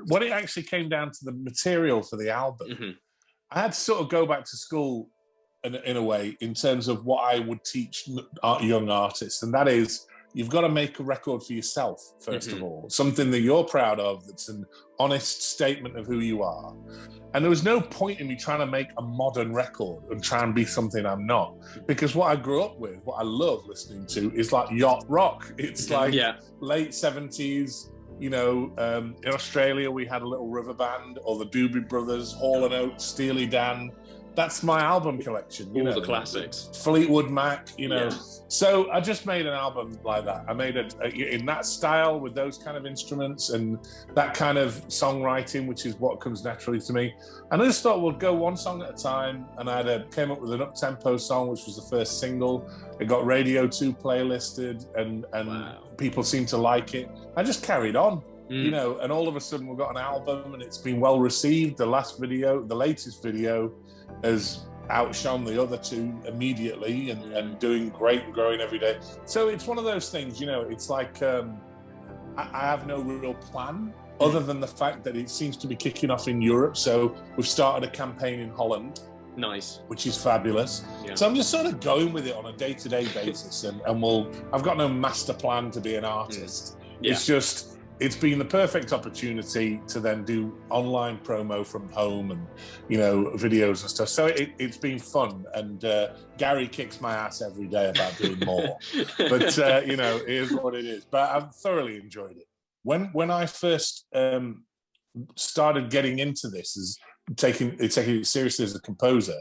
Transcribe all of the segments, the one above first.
when it actually came down to the material for the album, I had to sort of go back to school in a way, in terms of what I would teach young artists, and that is, you've got to make a record for yourself, first of all, something that you're proud of, that's an honest statement of who you are. And there was no point in me trying to make a modern record and try and be something I'm not, because what I grew up with, what I love listening to, is like yacht rock. It's like late 70s. You know, in Australia, we had a little river band, or the Doobie Brothers, Hall & Oates, Steely Dan. That's my album collection. All the classics. Fleetwood Mac, you know. So I just made an album like that. I made it in that style, with those kind of instruments and that kind of songwriting, which is what comes naturally to me. And I just thought we'll go one song at a time. And I came up with an up-tempo song, which was the first single. It got Radio 2 playlisted, and people seemed to like it. I just carried on. You know, and all of a sudden we've got an album, and it's been well received. The latest video has outshone the other two immediately, and doing great and growing every day. So it's one of those things, you know, it's like I have no real plan other than the fact that it seems to be kicking off in Europe. So we've started a campaign in Holland. Nice. Which is fabulous. So I'm just sort of going with it on a day-to-day basis, and I've got no master plan to be an artist. It's just, it's been the perfect opportunity to then do online promo from home, and, you know, videos and stuff. So it's been fun, and Gary kicks my ass every day about doing more. But, you know, it is what it is. But I've thoroughly enjoyed it. When I first started getting into this, as taking it seriously as a composer,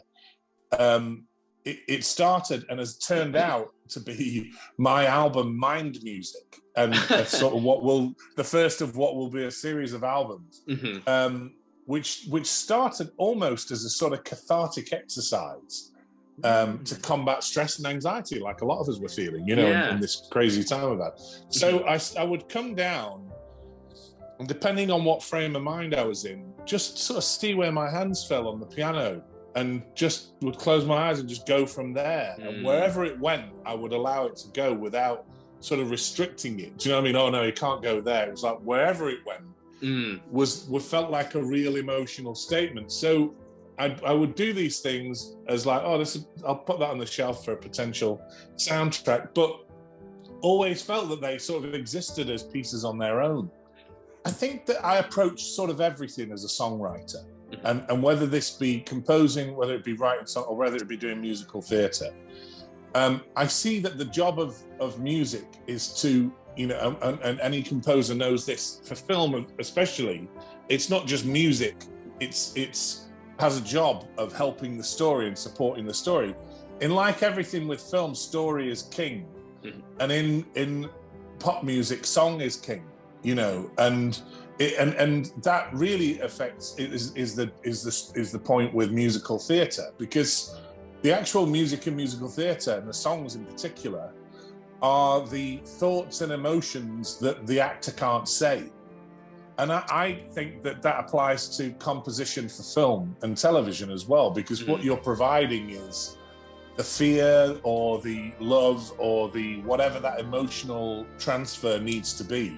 it started and has turned out to be my album Mind Music, and sort of the first of what will be a series of albums, which started almost as a sort of cathartic exercise to combat stress and anxiety, like a lot of us were feeling, you know, in this crazy time of that. So I would come down, and depending on what frame of mind I was in, just sort of see where my hands fell on the piano, and just would close my eyes and just go from there. And wherever it went, I would allow it to go without sort of restricting it. Do you know what I mean? Oh no, you can't go there. It was like wherever it went felt like a real emotional statement. So I would do these things as like, I'll put that on the shelf for a potential soundtrack, but always felt that they sort of existed as pieces on their own. I think that I approach sort of everything as a songwriter. And whether this be composing, whether it be writing song, or whether it be doing musical theatre, I see that the job of music is to, you know, and any composer knows this, for film especially, it's not just music, it's has a job of helping the story and supporting the story. In like everything with film, story is king. And in pop music, song is king, you know, and that really affects is the point with musical theatre, because the actual music in musical theatre, and the songs in particular, are the thoughts and emotions that the actor can't say. And I think that applies to composition for film and television as well, because what you're providing is the fear or the love or the whatever that emotional transfer needs to be,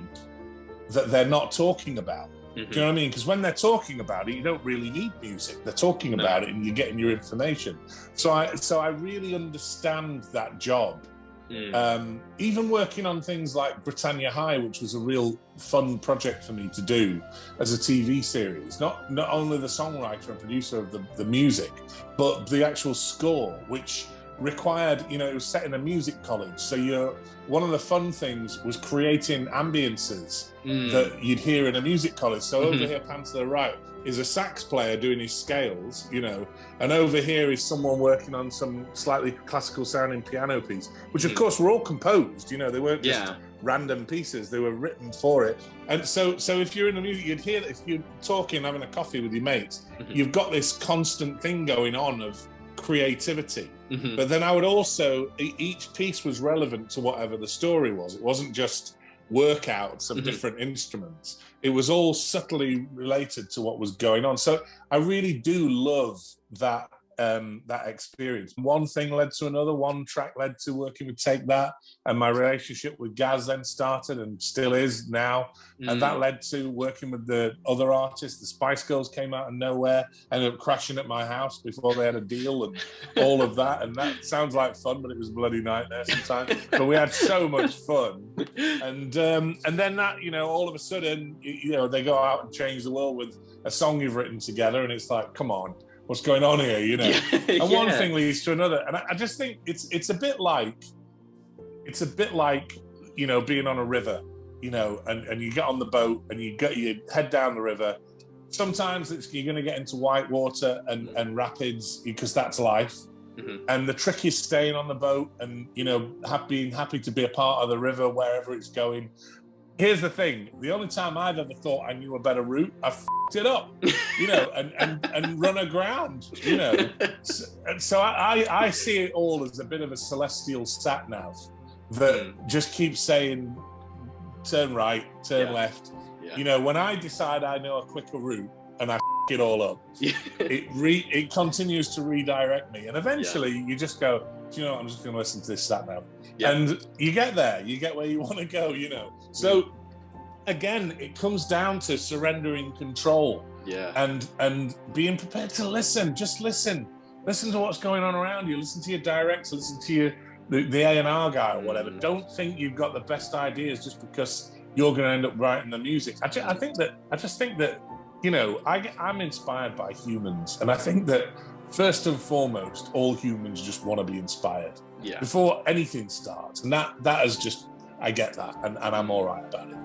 that they're not talking about. Do you know what I mean? Because when they're talking about it, you don't really need music. They're talking about it and you're getting your information. So I really understand that job. Even working on things like Britannia High, which was a real fun project for me to do as a TV series. Not only the songwriter and producer of the music, but the actual score, which required, you know, it was set in a music college. So one of the fun things was creating ambiences that you'd hear in a music college. So over here, pan to the right, is a sax player doing his scales, you know, and over here is someone working on some slightly classical sounding piano piece, which of course were all composed, you know, they weren't just random pieces, they were written for it. And so if you're in the music, you'd hear that if you're talking, having a coffee with your mates, you've got this constant thing going on of creativity. But then I would also, each piece was relevant to whatever the story was. It wasn't just workouts of different instruments. It was all subtly related to what was going on. So I really do love that that experience. One thing led to another. One track led to working with Take That, and my relationship with Gaz then started and still is now. And that led to working with the other artists. The Spice Girls came out of nowhere, ended up crashing at my house before they had a deal and all of that. And that sounds like fun, but it was a bloody nightmare sometimes. But we had so much fun. And then that, you know, all of a sudden, you know, they go out and change the world with a song you've written together, and it's like, come on, what's going on here, you know? And one thing leads to another. And I just think it's a bit like, you know, being on a river, you know, and you get on the boat and you head down the river. Sometimes you're going to get into white water and rapids, because that's life. And the trick is staying on the boat and, you know, being happy to be a part of the river wherever it's going. Here's the thing: the only time I've ever thought I knew a better route, I f***ed it up, you know, and run aground, you know. So I see it all as a bit of a celestial sat nav that just keeps saying, turn right, turn left. You know, when I decide I know a quicker route and I f*** it all up, it continues to redirect me, and eventually you just go, do you know what, I'm just going to listen to this sat nav. And you get there, you get where you want to go, you know. So again, it comes down to surrendering control and being prepared to listen. Just listen to what's going on around you. Listen to your director, listen to the A&R guy or whatever. Don't think you've got the best ideas just because you're going to end up writing the music. I just think that, you know, I'm inspired by humans, and I think that first and foremost, all humans just want to be inspired before anything starts. And that is just, I get that, and I'm all right about it.